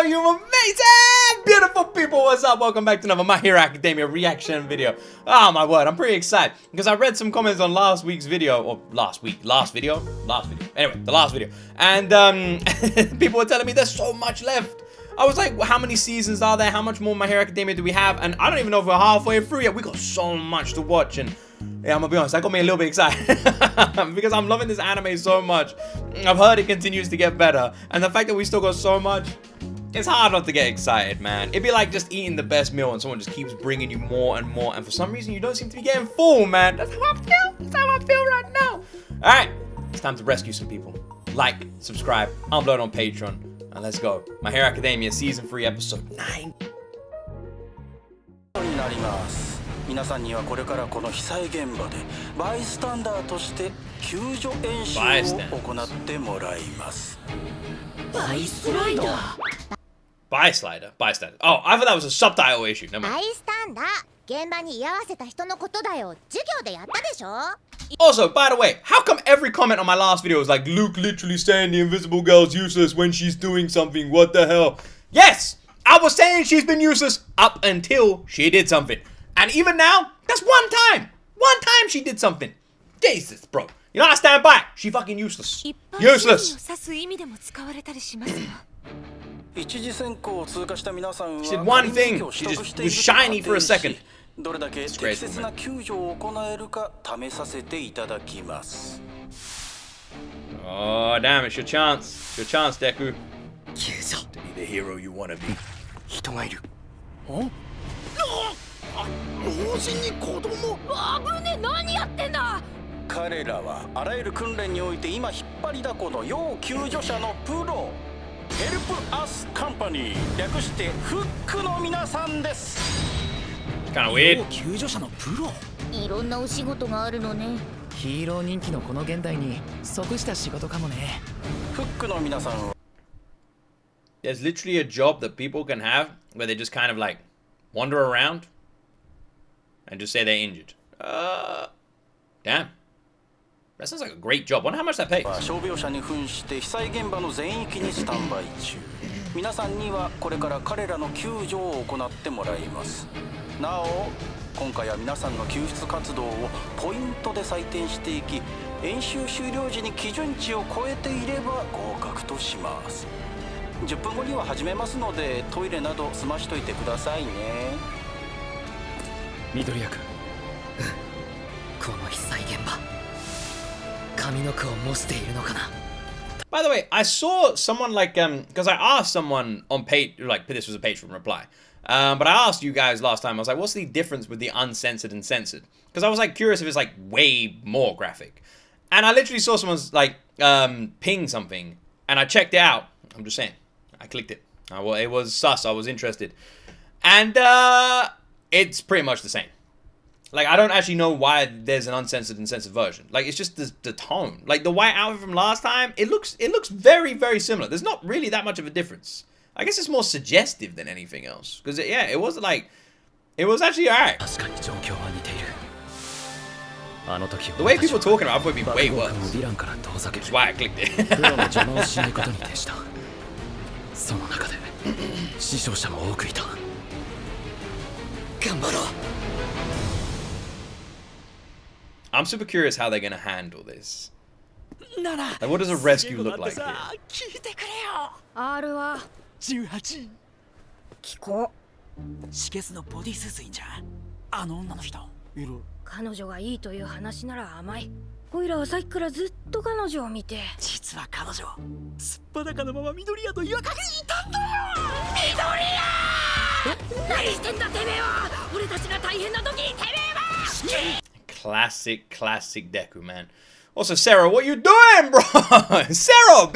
are you amazing, beautiful people? What's up? Welcome back to another My Hero Academia reaction video. Oh my word, I'm pretty excited because I read some comments on last week's video, or last video. Anyway, the last video. And people were telling me there's so much left. I was like, well, how many seasons are there? How much more My Hero Academia do we have? And I don't even know if we're halfway through yet. We got so much to watch. And yeah, I'm gonna be honest, that got me a little bit excited because I'm loving this anime so much. I've heard it continues to get better. And the fact that we still got so much, it's hard not to get excited, man. It'd be like just eating the best meal and someone just keeps bringing you more and more. And for some reason, you don't seem to be getting full, man. That's how I feel. That's how I feel right now. All right, it's time to rescue some people. Like, subscribe, upload on Patreon. And let's go. My Hero Academia Season 3 Episode 9. 皆さんにはこれからこの被災現場でバイスタンダーとして救助演習を行ってもらいます。バイスライダー。Bystander. Oh, I thought that was a subtitle issue. Never mind. バイスタンダー。現場に居合わせた人のことだよ。授業でやったでしょ? Also, by the way, how come every comment on my last video was like, Luke literally saying the invisible girl's useless when she's doing something? What the hell? Yes, I was saying she's been useless up until she did something. And even now, that's one time. One time she did something. Jesus, bro. You know, I stand by it. She fucking useless. Useless. She did one thing. She just was shiny for a second. どれだけ適切な救助を行えるか試させていただきます。 Oh, damn, it's your chance. It's your chance, Deku. To be the hero you want to be. 人がいる。老人に子供。危ねえ、何やってんだ。彼らはあらゆる訓練において今引っ張りだこの要救助者のプロ。ヘルプアスカンパニー、略してフックの皆さんです。 Kind of weird. 救助者のプロ。いろんなお仕事があるのね。ヒーロー人気のこの現代に即した仕事かもね。フックの皆さんは There's literally a job that people can have where they just kind of like wander around and just say they're injured. Damn. That sounds like a great job. I wonder how much that pays. 傷病者に扮して被災現場の全域にスタンバイ中。皆さんにはこれから彼らの救助を行ってもらいます。 なお、今回は皆さんの救出活動をポイントで採点していき、演習終了時に基準値を超えていれば合格とします。10分後には始めますので、トイレなど済ましといてくださいね。緑谷君、この被災現場、上の句を模しているのかな。 By the way, I saw someone like because I asked someone on page like this was a page from reply. But I asked you guys last time, I was like, what's the difference with the uncensored and censored? Because I was like curious if it's like way more graphic. And I literally saw someone's like ping something and I checked it out. I'm just saying, I clicked it. It was sus, I was interested. And it's pretty much the same. Like, I don't actually know why there's an uncensored and censored version. Like, it's just the tone. Like, the white outfit from last time, it looks very, very similar. There's not really that much of a difference. I guess it's more suggestive than anything else. Because, yeah, it was like... It was actually alright. The way people are talking about it, I thought it'd be way worse. Which is why I clicked it. I'm super curious how they're gonna handle this. Like, what does a rescue look like here? 18聞こう。止血のボディスーツいいんじゃん。あの女の人いる。彼女がいいという話なら甘い。おいらはさっきからずっと彼女を見て。実は彼女すっぱだかのまま緑谷と岩陰にいたんだよ。緑谷！何してんだてめえは。俺たちが大変な時にてめえは。Classic Deku, man. Also, Sarah, what you doing, bro? Sarah,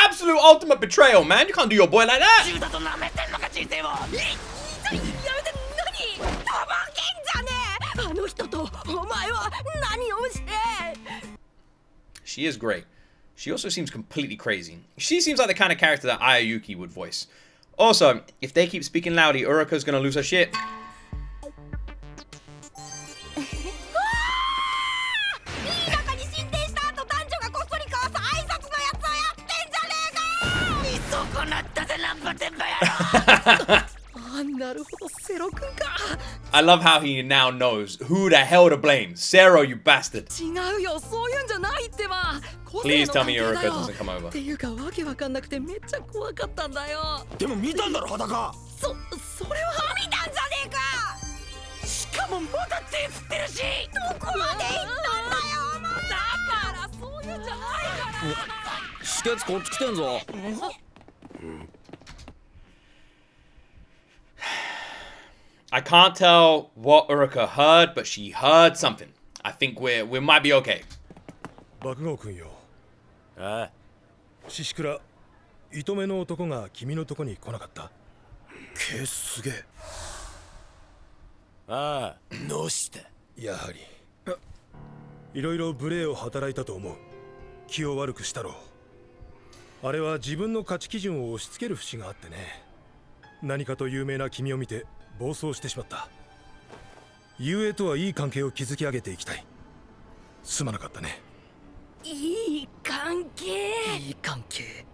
absolute ultimate betrayal, man. You can't do your boy like that. She is great. She also seems completely crazy. She seems like the kind of character that Ayayuki would voice. Also, if they keep speaking loudly, Uraka's gonna lose her shit. I love how he now knows who the hell to blame. Zero, you bastard. Please tell me Yuriko doesn't come over. でも見たんだろ裸それは見たんじゃねえかしかもまだ手振ってるしどこまで行ったんだよだからそういうんじゃないから止血こっち来てんぞ I can't tell what Uruka heard, but she heard something. I think we might be okay. 爆豪君よ。ああ獅子倉、糸目の男が君のとこに来なかった。けすげえああどうしてやはりいろいろ無礼を働いたと思う。気を悪くしたろう。あれは自分の価値基準を押し付ける節があってね。何かと有名な君を見て暴走してしまった。雄英とはいい関係を築き上げていきたい。すまなかったね。いい関係いい関係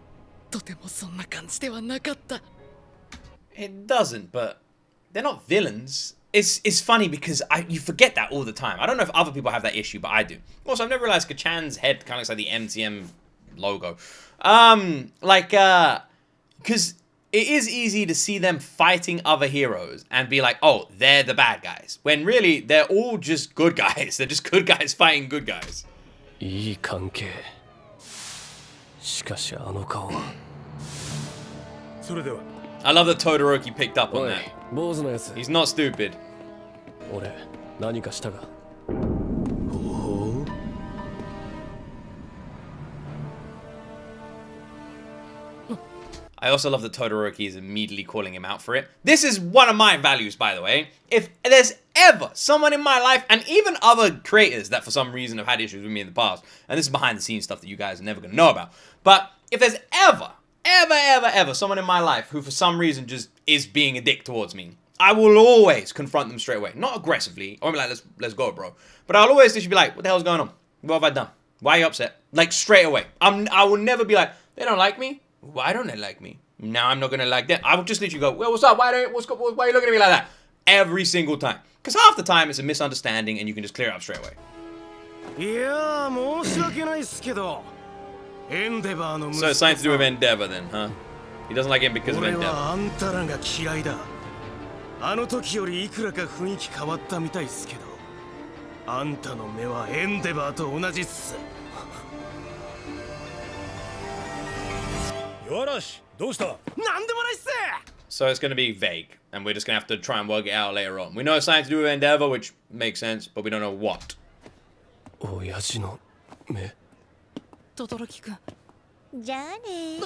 とてもそんな感じではなかった It doesn't, but they're not villains. It's funny because you forget that all the time. I don't know if other people have that issue, but I do. Also, I've never realized Kachan's head kind of looks like the MTM logo. Because it is easy to see them fighting other heroes and be like, oh, they're the bad guys. When really, they're all just good guys. They're just good guys fighting good guys. いい関係しかしあの顔はそれでは I love that Todoroki picked up on おい that. 坊主のやつ He's not stupid. 俺何かしたか I also love that Todoroki is immediately calling him out for it. This is one of my values, by the way. If there's ever someone in my life, and even other creators that for some reason have had issues with me in the past, and this is behind the scenes stuff that you guys are never going to know about, but if there's ever someone in my life who for some reason just is being a dick towards me, I will always confront them straight away. Not aggressively. I'll be like, let's go, bro. But I'll always just be like, what the hell's going on? What have I done? Why are you upset? Like, straight away. I will never be like, they don't like me? Why don't they like me? Now I'm not gonna like them. I will just literally go, well, what's up? Why are you looking at me like that? Every single time. Because half the time it's a misunderstanding and you can just clear it up straight away. So it's something to do with Endeavor then, huh? He doesn't like him because of Endeavor. あの時よりいくらか雰囲気変わったみたいっすけど、あんたの目はエンデバーと同じっす。よろし、どうした？なんでもないっす。 So it's going to be vague, and we're just going to have to try and work it out later on. We know it's something to do with Endeavor, which makes sense, but we don't know what. 親父の目轟くんじゃあね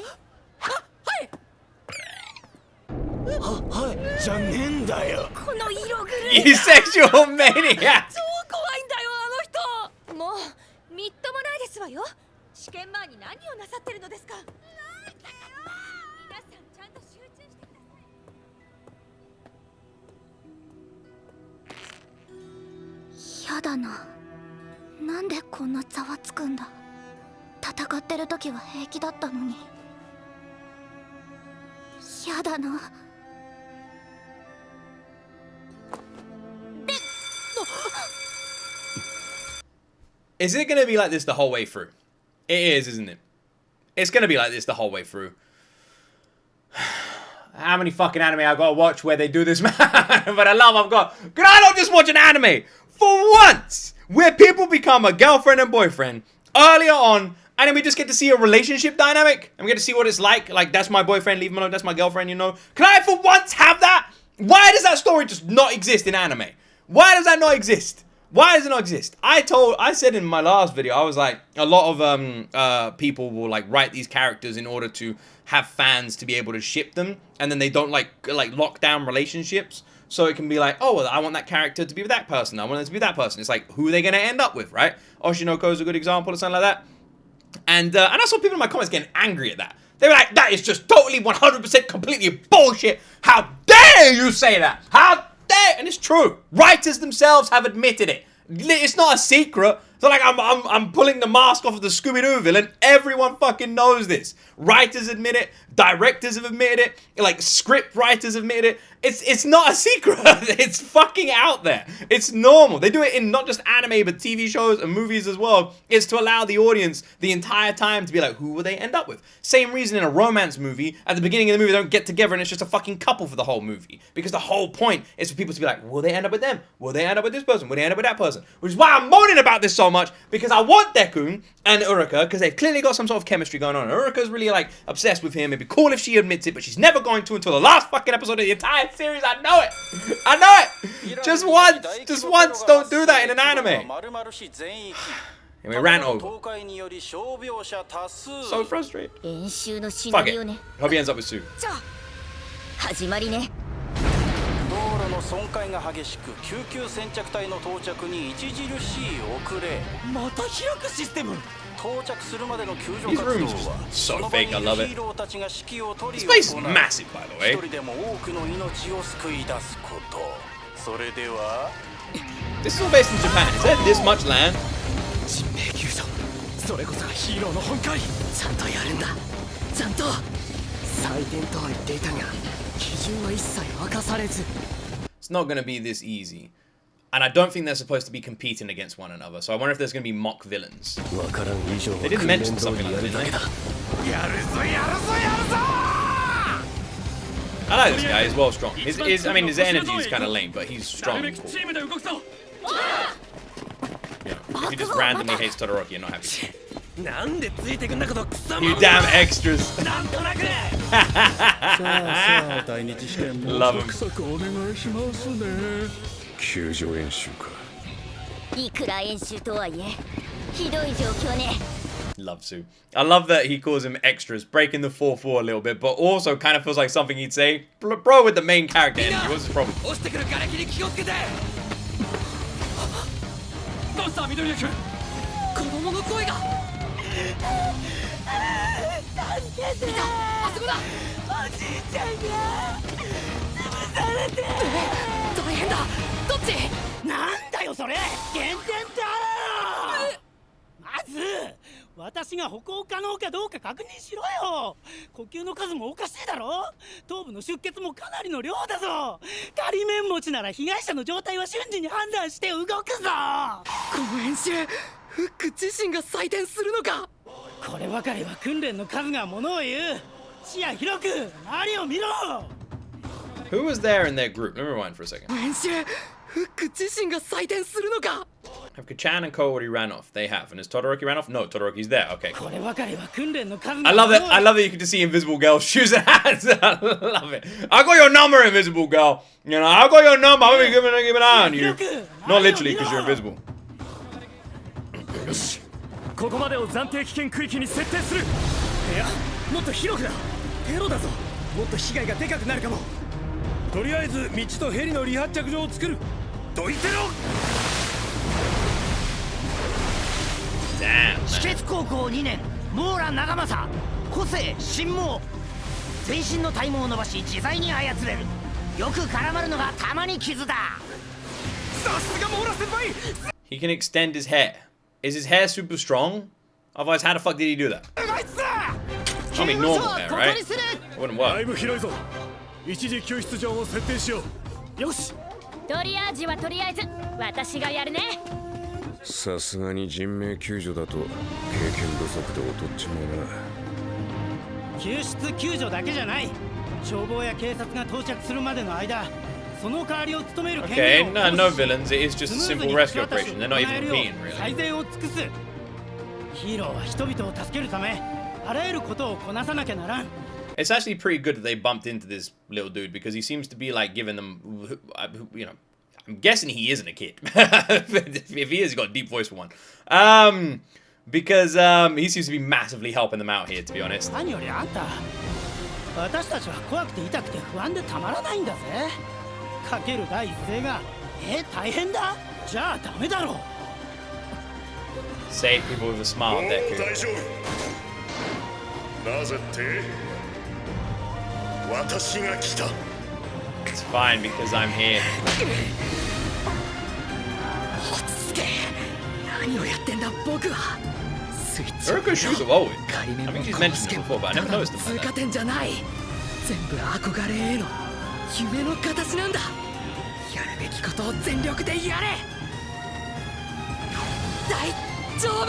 はい、じゃねえんだよ。この色狂い You sexual maniac! 超怖いんだよあの人もうみっともないですわよ試験前に何をなさってるのですかなんでよ皆さんちゃんと集中してくださいやだな。なんでこんなざわつくんだ。戦ってる時は平気だったのに。やだな。 Is it going to be like this the whole way through? It is, isn't it? It's going to be like this the whole way through. How many fucking anime I gotta watch where they do this, man? But I got... Could I not just watch an anime for once where people become a girlfriend and boyfriend earlier on, and then we just get to see a relationship dynamic, and we get to see what it's like. Like, that's my boyfriend, leave him alone, that's my girlfriend, you know? Can I for once have that? Why does that story just not exist in anime? Why does that not exist? Why does it not exist? I said in my last video, I was like, a lot of people will like write these characters in order to have fans to be able to ship them, and then they don't like lock down relationships. So it can be like, oh, well, I want that character to be with that person. I want it to be that person. It's like, who are they going to end up with, right? Oshinoko is a good example or something like that. And I saw people in my comments getting angry at that. They were like, that is just totally 100% completely bullshit. How dare you say that? How dare? And it's true. Writers themselves have admitted it. It's not a secret. It's not like I'm pulling the mask off of the Scooby-Doo villain. Everyone fucking knows this. Writers admit it. Directors have admitted it. Like, script writers admitted it. It's not a secret. It's fucking out there. It's normal. They do it in not just anime, but TV shows and movies as well. It's to allow the audience the entire time to be like, who will they end up with? Same reason in a romance movie, at the beginning of the movie, they don't get together and it's just a fucking couple for the whole movie. Because the whole point is for people to be like, will they end up with them? Will they end up with this person? Will they end up with that person? Which is why I'm moaning about this so much, because I want Deku and Uruka, because they've clearly got some sort of chemistry going on. Uruka's really like obsessed with him. It'd be cool if she admits it, but she's never going to until the last fucking episode of the entire series. I know it. I know it. Just once, don't do that in an anime. And we ran over. So frustrated. Fuck it. Hope he ends up with Sue. 道路の損壊が激しく、救急先着隊の到着に著しい遅れ。また開くシステム。到着するまでの救助活動はその場にいるヒーローたちが指揮を取り行う。一人でも多くの命を救い出すこと。それでは。This is all based in Japan. Is there this much land? 人命救助。それこそがヒーローの本懐。ちゃんとやるんだ。ちゃんと。採点とは言っていたが。It's not going to be this easy. And I don't think they're supposed to be competing against one another. So I wonder if there's going to be mock villains. They didn't mention something like that, did they? I like this guy. He's well strong. His energy is kind of lame, but he's strong and cool. Yeah, he just randomly hates Todoroki and not happy. You damn extras. Love him. Love Sue. I love that he calls him extras, breaking the 4-4 a little bit, but also kind of feels like something he'd say, bro, with the main character energy. What's his problem? 子供の声が助けてあそこだおじいちゃんが潰されて大変だどっちなんだよそれ減点だろまず私が歩行可能かどうか確認しろよ呼吸の数もおかしいだろ頭部の出血もかなりの量だぞ仮面持ちなら被害者の状態は瞬時に判断して動くぞこの演習フック自身が採点するのかこればかりは訓練の数がものを言う視野広く周りを見ろ Who was there in their group? Let me rewind for a second. 演習フック自身が採点するのか Have Kachan and Ko already ran off? They have. And has Todoroki ran off? No, Todoroki's there. Okay, cool. I love that you get to see Invisible Girl's shoes and hands. I love it. I got your number, Invisible Girl. You know, I got your number. I'm going to keep an eye on you. Not literally, because you're invisible. ここまでを暫定危険区域に設定するいや、もっと広くだテロだぞもっと被害がでかくなるかもとりあえず道とヘリの離発着場を作るどいてろ止血高校2年モーラ長政個性神毛全身の体毛を伸ばし自在に操れるよく絡まるのがたまに傷ださすがモーラ先輩 He can extend his hair. Is his hair super strong? Otherwise, how the fuck did he do that? I mean, normal hair, right? It wouldn't work. 一時救出場を設定しようよしトリアージはとりあえず私がやるねさすがに人命救助だと経験不足で劣っちまうな救出救助だけじゃない消防や警察が到着するまでの間その代わりを務める権限を Okay, no villains. It is just a simple rescue operation. They're not even competing, really. 最善を尽くすヒーローは人々を助けるためあらゆることをこなさなきゃならん It's actually pretty good that they bumped into this little dude because he seems to be like giving them, you know, I'm guessing he isn't a kid. If he is, he's got a deep voice for one. Because he seems to be massively helping them out here, to be honest. 何よりあんた私たちは怖くて痛くて不安でたまらないんだぜかける第一声が大変だじゃあダメだろう Save people with a smile, Deku. なぜって私が来た It's fine because I'm here. 落ち着け何をやってんだ僕は Uruka's shoes are old. I think she's mentioned it before, but I never noticed them 通 like 過 that. 点じゃない。全部憧れへの夢の形なんだ。やるべきことを全力でやれ。大丈夫。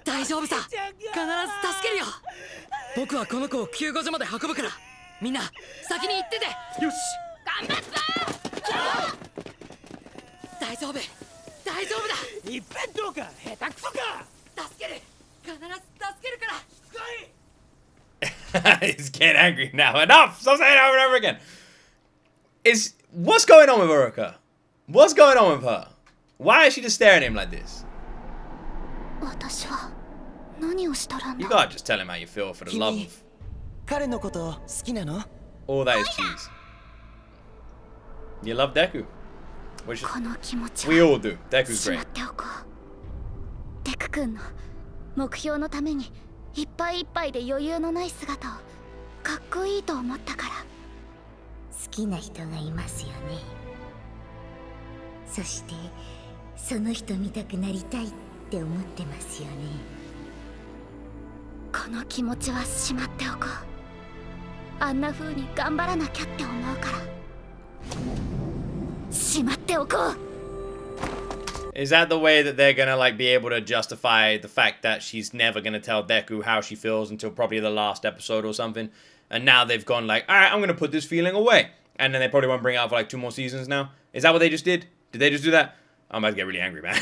大丈夫さ。必ず助けるよ。僕はこの子を救護所まで運ぶから、みんな先に行ってて。よし。頑張った。大丈夫。大丈夫だ。一辺倒か下手くそか。助ける。必ず助けるから。 He's getting angry now. Enough! Stop saying it over and over again. What's going on with Uruka? What's going on with her? Why is she just staring at him like this? 私は何をしたらん You だ。 gotta just tell him how you feel for the love of 彼のこと好きなの？ all that is cheese. You love Deku. Which この気持ち we は all do. Deku's しま great. っておこう。デク君の目標のためにいっぱいいっぱいで余裕のない姿をかっこいいと思ったから。好きな人がいますよね。そしてその人見たくなりたいって思ってますよね。この気持ちはしまっておこう。あんな風に頑張らなきゃって思うから。しまっておこう。 Is that the way that they're gonna like be able to justify the fact that she's never gonna tell Deku how she feels until probably the last episode or something? And now they've gone like, alright, I'm gonna put this feeling away. And then they probably won't bring it out for like 2 more seasons now. Is that what they just did? Did they just do that? I'm about to get really angry, man.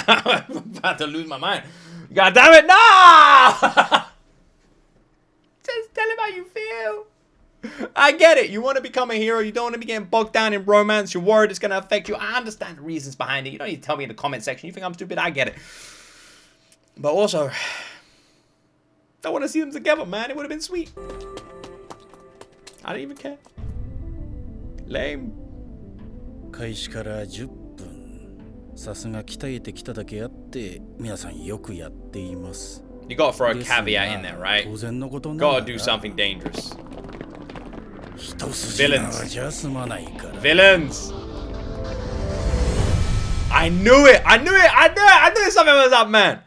I'm about to lose my mind. God damn it, no! Just tell him how you feel. I get it. You want to become a hero. You don't want to be getting bogged down in romance. You're worried it's going to affect you. I understand the reasons behind it. You don't need to tell me in the comment section. You think I'm stupid? I get it. But also, I want to see them together, man. It would have been sweet. I don't even care. Lame. 開始から10分。さすが鍛えてきただけあって皆さんよくやっています。 You gotta throw a caveat in there, right? 当然のことながら Gotta do something dangerous. 一筋縄じゃ済まないから。 Villains. I knew it. I knew it. I knew it. I knew something was up, man.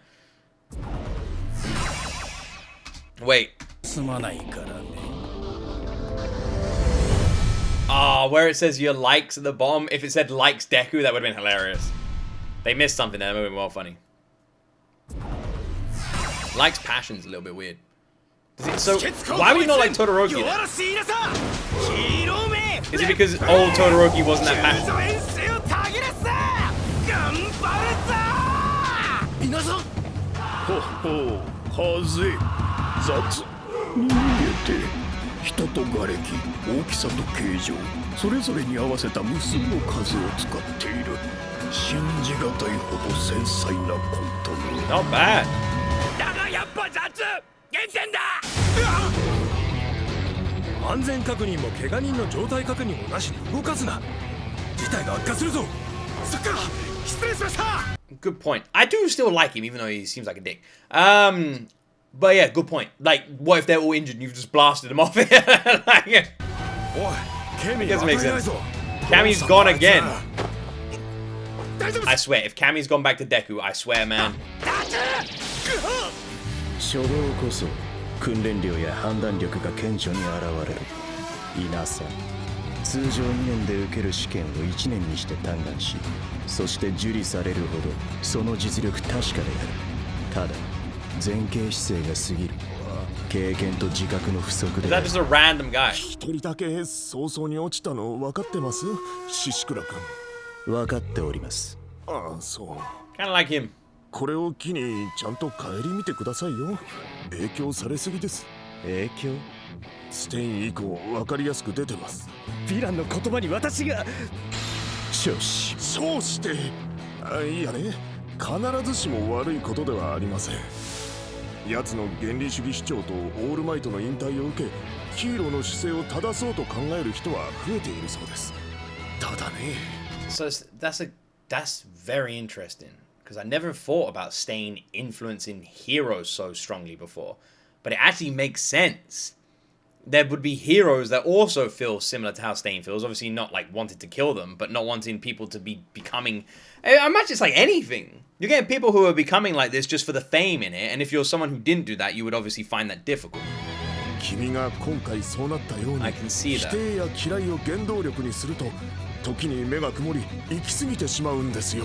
Wait. 済まないからね。 Ah, where it says your likes at the bottom. If it said likes Deku, that would have been hilarious. They missed something there. That would have been well funny. Likes passion's a little bit weird. So, why would you not like Todoroki then? Is it because old Todoroki wasn't that passionate? 皆さんほほ風雑人間って人と瓦礫大きさと形状それぞれに合わせた無数の数を使っている信じがたいほど繊細なコントロール Not bad. だがやっぱ雑減点だ安全確認も怪我人の状態確認もなしに動かすな事態が悪化するぞそっか失礼しました Good point. I do still like him, even though he seems like a dick. But yeah, good point. Like, what if they're all injured and you've just blasted them off? Like, it doesn't make sense. Kami's gone again. I swear, if Kami's gone back to Deku, I swear, man. 初動こそ訓練量や判断力が顕著に現れる。いなさ。通常2年で受ける試験を1年にして嘆願し、そして受理されるほどその実力確かである。ただ前傾姿勢が過ぎる。経験と自覚の不足で。Is that just a random guy? 一人だけ早々に落ちたの分かってます獅倉君。分かっております。ああ、そう。Kind of like him. これを機にちゃんと顧みてくださいよ。影響されすぎです。影響？ステイン以降分かりやすく出てます。ヴィランの言葉に私が少子。そうして。いやね、必ずしも悪いことではありません。奴の原理主義主張とオールマイトの引退を受け、ヒーローの姿勢を正そうと考える人は増えているそうです。ただね。So that's very interesting. Because I never thought about Stain influencing heroes so strongly before. But it actually makes sense. there would be heroes that also feel similar to how Stain feels. Obviously not like wanting to kill them, but not wanting people to be becoming... I imagine it's like anything. You're getting people who are becoming like this just for the fame in it, and if you're someone who didn't do that, you would obviously find that difficult. I can see that.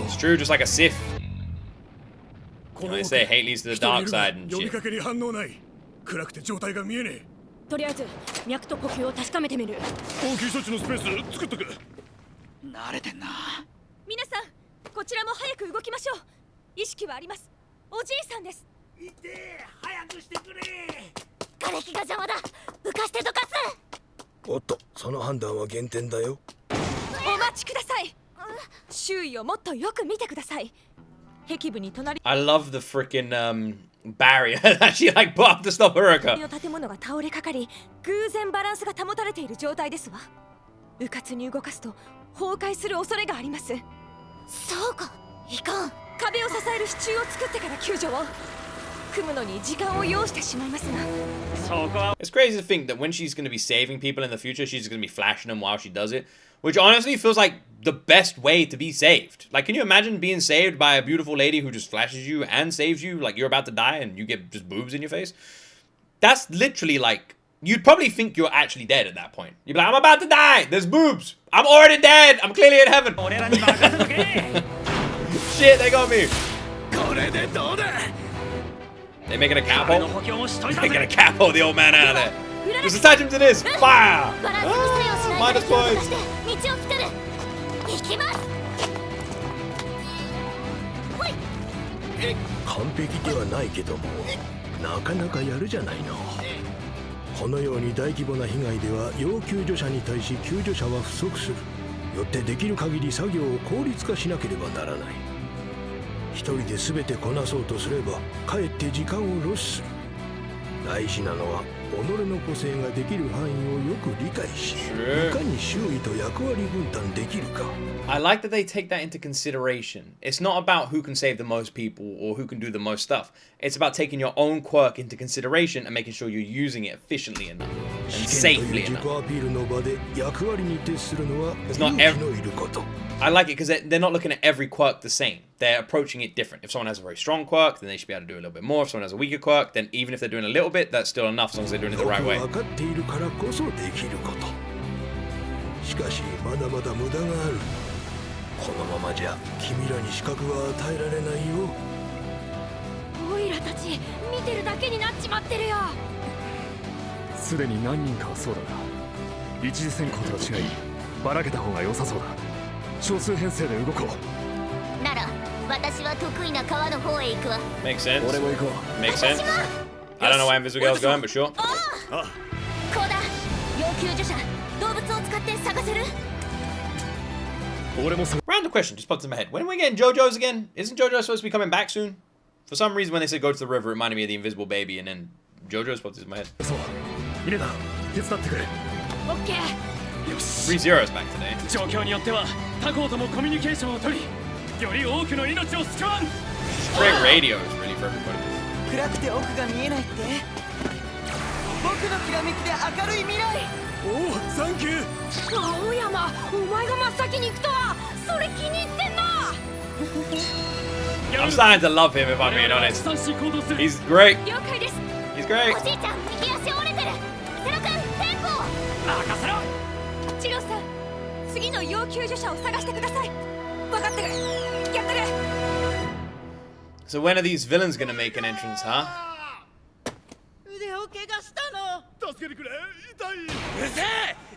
It's true, just like a Sith. You know, they say hate leads to the dark side and shit. とりあえず脈と呼吸を確かめてみる。応急処置のスペース作っとく。慣れてんな。皆さん、こちらも早く動きましょう。意識はあります。おじいさんです。いて、早くしてくれ。瓦礫が邪魔だ。浮かしてどかす。おっと、その判断は減点だよ。お待ちください。周囲をもっとよく見てください。壁部に隣。I love the freaking barrier that she like put up to stop Haruka. 建物が倒れかかり、偶然バランスが保たれている状態ですわ。迂闊に動かすと崩壊する恐れがあります。そうか、いかん。壁を支える支柱を作ってから救助を。組むのに時間を要してしまいますが。It's crazy to think that when she's going to be saving people in the future, she's going to be flashing them while she does it, which honestly feels like the best way to be saved. Like, can you imagine being saved by a beautiful lady who just flashes you and saves you? Like, you're about to die and you get just boobs in your face? That's literally like, you'd probably think you're actually dead at that point. You'd be like, I'm about to die. There's boobs. I'm already dead. I'm clearly in heaven. Shit, they got me. They making a capo? Making a capo, the old man out of there. Just attach him to this. Fire. Minus points. 完璧ではないけども、なかなかやるじゃないの。このように大規模な被害では要救助者に対し救助者は不足する。よってできる限り作業を効率化しなければならない。一人で全てこなそうとすればかえって時間をロスする。大事なのは己の個性ができる範囲をよく理解し、いかに周囲と役割分担できるか。I like that they take that into consideration. It's not about who can save the most people or who can do the most stuff. It's about taking your own quirk into consideration and making sure you're using it efficiently enough and safely enough. It's not every... I like it because they're not looking at every quirk the same. They're approaching it different. If someone has a very strong quirk, then they should be able to do a little bit more. If someone has a weaker quirk, then even if they're doing a little bit, that's still enough as long as they're doing it the right way. しかしまだまだ無駄がある。このままじゃ君らに資格は与えられないよ。オイラたち見てるだけになっちまってるよ。すでに何人かはそうだが、一次選考とは違いばらけた方が良さそうだ。少数編成で動こう。なら私は得意な川の方へ行くわ。 Makes sense. 俺も行こう。 Makes sense. I don't know where Invisible Girl's going, but sure. こうだ。要救助者、動物を使って探せる？ Random question just popped in my head. When are we getting JoJo's again? Isn't JoJo supposed to be coming back soon? For some reason, when they said go to the river, it reminded me of the Invisible Baby, and then JoJo's popped in my head. 手伝ってくれ。オッケー。 3-0's back today. 状況によっては他校ともコミュニケーションを取り、より多くの命を救わん。 Great radio is really for everybody. 暗くて奥が見えないって。僕のきらめきで明るい未来。おお、サンキュー。青山、お前が真っ先に行くとは、それ気に入ってんな。I'm starting to love him, if I'm being honest. He's great. 了解です。 He's great. おじいちゃん、右足折れてる。セロ君、テンポ。任せろ。チロさん、次の要救助者を探してください。分かってる。やってる。 So when are these villains gonna make an entrance, huh? 腕を怪我したの。助けてくれ。痛い。うるせえ。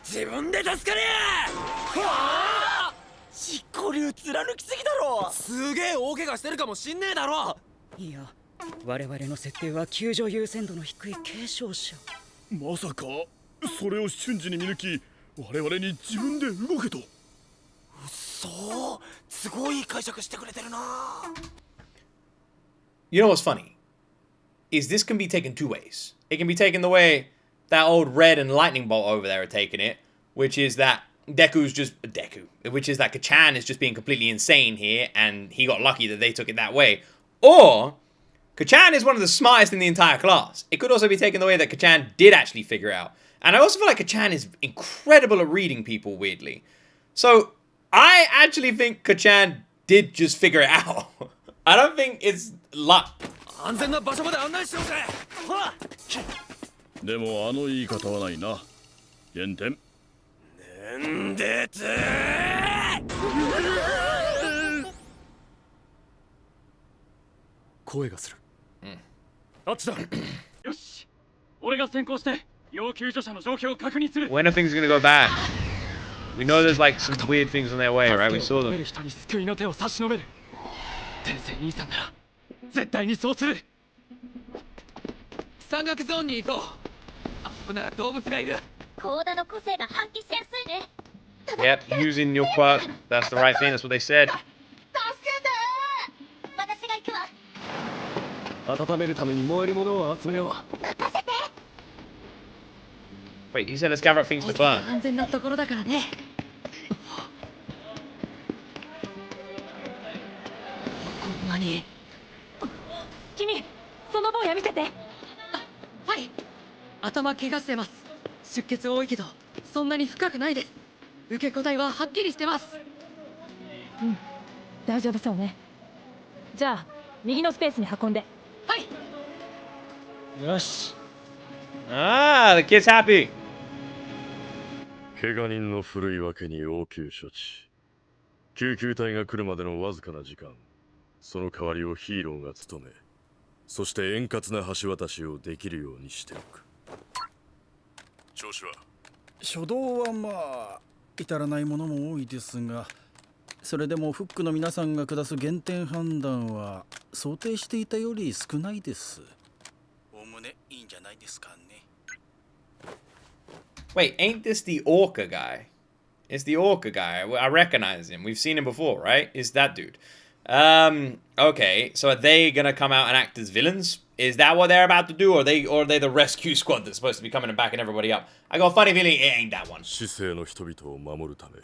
自分で助かれ。はあ。執行流貫きすぎだろ。すげえ大怪我してるかもしんねえだろ。いや、我々の設定は救助優先度の低い軽傷者。まさかそれを瞬時に見抜き、我々に自分で動けと。そう、すごい解釈してくれてるな。You know what's funny? Is this can be taken two ways. It can be taken the way that old Red and Lightning Bolt over there are taking it, which is that which is that Kachan is just being completely insane here, and he got lucky that they took it that way. Or Kachan is one of the smartest in the entire class. It could also be taken the way that Kachan did actually figure out, And I also feel like Kachan is incredible at reading people, weirdly. So, I actually think Kachan did just figure it out. I don't think it's luck. 安全な場所まで案内しようぜ。ほら。でもあの言い方はないな。減点。なんでつ声がする。あっちだ。よし。俺が先行して要救助者の状況を確認する。 When are things gonna go bad? We know there's like some weird things on their way, right? We saw them. 人に救いの手を差し伸べる。天性兄さんなら絶対にそうする。山岳ゾーンに行こう。あそこなら動物がいる。コーダの個性が発揮しやすいね。 Yep, using your quirk. That's the right thing. That's what they said. 助けて。私が行くわ。温めるために燃えるものを集めよう。 Wait, he said let's gather up things to burn. 安全なところだからね。こんなに。君、その坊や見せて。はい。頭怪我してます。出血多いけど、そんなに深くないです。受け答えははっきりしてます。うん、大丈夫そうね。じゃあ、右のスペースに運んで。はい。よし。Ah, the kid's happy. 怪我人の古いわけに応急処置。救急隊が来るまでのわずかな時間、その代わりをヒーローが務め、そして円滑な橋渡しをできるようにしておく。調子は？初動はまあ至らないものも多いですが、それでもフックの皆さんが下す減点判断は想定していたより少ないです。おおむねいいんじゃないですかね。 Wait, ain't this the Orca guy? It's the Orca guy. I recognize him. We've seen him before, right? It's that dude. Okay. So are they gonna come out and act as villains? Is that what they're about to do, or are they the rescue squad that's supposed to be coming and backing everybody up? I got a funny feeling it ain't that one. 市政の人々を守るため、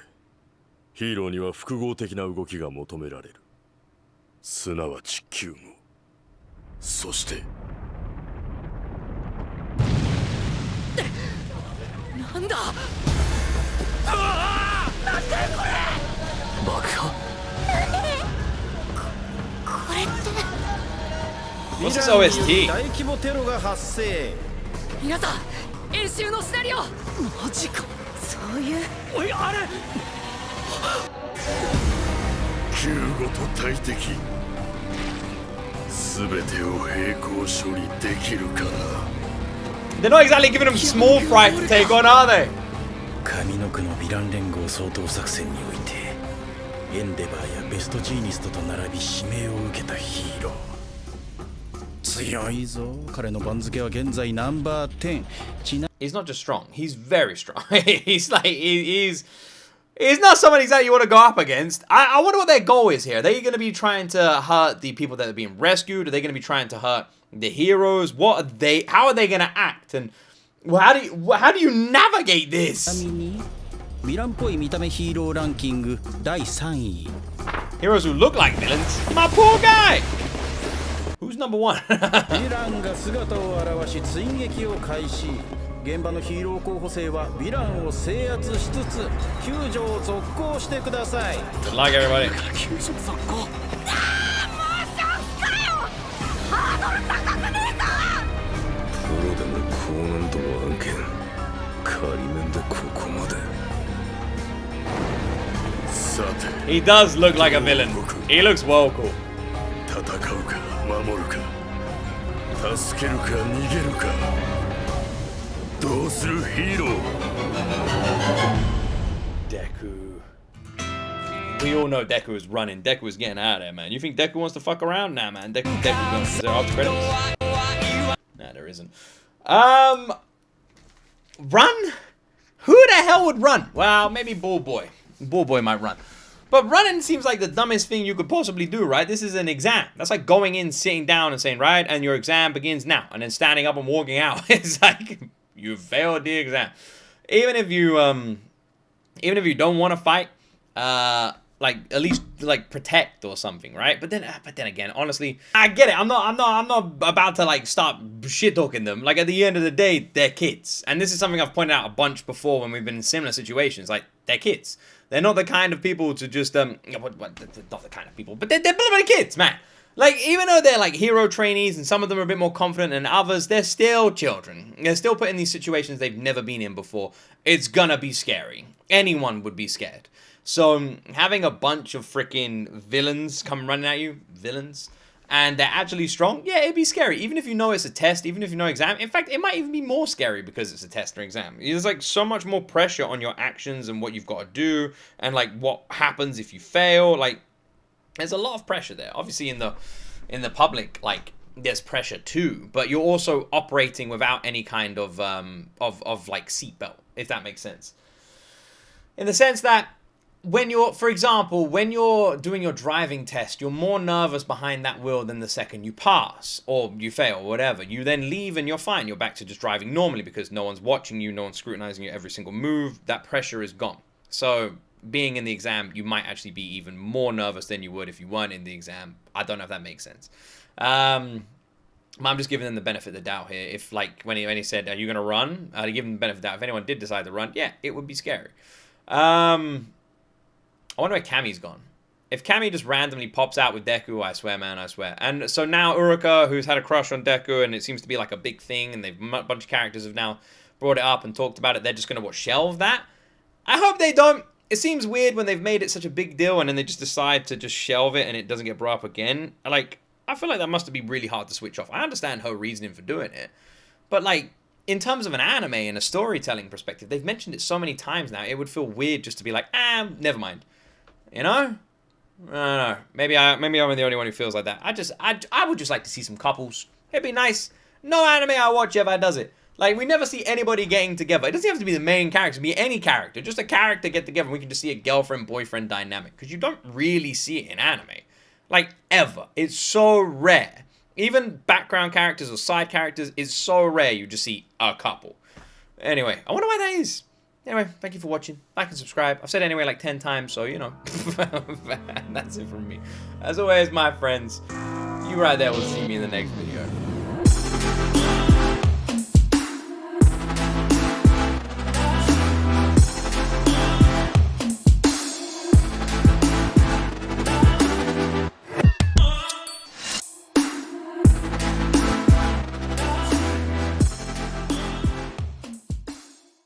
ヒーローには複合的な動きが求められる。すなわち救護。そして。 なんだ。なんだよこれ。爆破。これって。 What's this OST? 大規模テロが発生。皆さん、演習のシナリオ。マジか。そういう。おい、あれ。救護と大敵。すべてを並行処理できるかな。 They're not exactly giving him small fry to take on, are they? 神の国のヴィラン連合掃討作戦において、エンデバーやベストジーニストと並び指名を受けたヒーロー。強いぞ。彼の番付は現在ナンバー10。He's not just strong. He's very strong. He's like he's not someone exactly you want to go up against. I wonder what their goal is here. Are they going to be trying to hurt the people that are being rescued? Are they going to be trying to hurt the heroes? What are they? How are they going to act? And how do you navigate this? ヴィランっぽい見た目ヒーローランキング第3位。 Heroes who look like villains. My poor guy. Who's number one? ヴィランが姿を現し追撃を開始。現場のヒーロー候補生はヴィランを制圧しつつ救助を続行してください。 Good luck, everybody. 救助続行。もうチャンスかよ。ハードル高くねえか。プロでも高難度の案件。仮面でここまで。さて。 He does look like a villain. He looks well cool. 戦うか守るか。助けるか逃げるか。 どうするヒーロー Deku. We all know Deku is running. Deku is getting out of there, man. You think Deku wants to fuck around? Nah, man. Deku's going. Is there after credits? Nah, there isn't. Run? Who the hell would run? Well, maybe Ball Boy. Ball Boy might run. But running seems like the dumbest thing you could possibly do, right? This is an exam. That's like going in, sitting down and saying, right, and your exam begins now. And then standing up and walking out. It's like... You failed the exam. Even if you don't want to fight, like at least like protect or something, right? But then again, honestly, I get it. I'm not about to like start shit talking them. Like at the end of the day, they're kids, and this is something I've pointed out a bunch before when we've been in similar situations. Like they're kids. They're not the kind of people to just not the kind of people, but they're bloody kids, man. Like, even though they're like hero trainees and some of them are a bit more confident than others, they're still children. They're still put in these situations they've never been in before. It's gonna be scary. Anyone would be scared. So having a bunch of freaking villains come running at you, and they're actually strong, yeah, it'd be scary. Even if you know it's a test, even if you know exam. In fact, it might even be more scary because it's a test or exam. There's like so much more pressure on your actions and what you've got to do and like what happens if you fail. Like, there's a lot of pressure there. Obviously in the public, like there's pressure too, but you're also operating without any kind of like seatbelt, if that makes sense. In the sense that when you're, for example, when you're doing your driving test, you're more nervous behind that wheel than the second you pass or you fail or whatever. You then leave and you're fine. You're back to just driving normally because no one's watching you, no one's scrutinizing you every single move. That pressure is gone. So being in the exam, you might actually be even more nervous than you would if you weren't in the exam. I don't know if that makes sense. I'm just giving them the benefit of the doubt here. If like when he said, "Are you gonna run?" To give them the benefit of the doubt. If anyone did decide to run, yeah, it would be scary. I wonder where Kami's gone. If Kami just randomly pops out with Deku, I swear, man, I swear. And so now Uruka, who's had a crush on Deku, and it seems to be like a big thing, and a bunch of characters have now brought it up and talked about it. They're just gonna shelve that. I hope they don't. It seems weird when they've made it such a big deal and then they just decide to just shelve it and it doesn't get brought up again. Like, I feel like that must be really hard to switch off. I understand her reasoning for doing it. But, like, in terms of an anime and a storytelling perspective, they've mentioned it so many times now, it would feel weird just to be like, never mind. You know? I don't know. Maybe I'm the only one who feels like that. I would just like to see some couples. It'd be nice. No anime I watch ever does it. Like, we never see anybody getting together. It doesn't have to be the main character. It can be any character. Just a character get together and we can just see a girlfriend-boyfriend dynamic. Because you don't really see it in anime. Like, ever. It's so rare. Even background characters or side characters, it's so rare you just see a couple. Anyway, I wonder why that is. Anyway, thank you for watching. Like and subscribe. I've said anyway like 10 times, so, you know. That's it from me. As always, my friends, you right there will see me in the next video.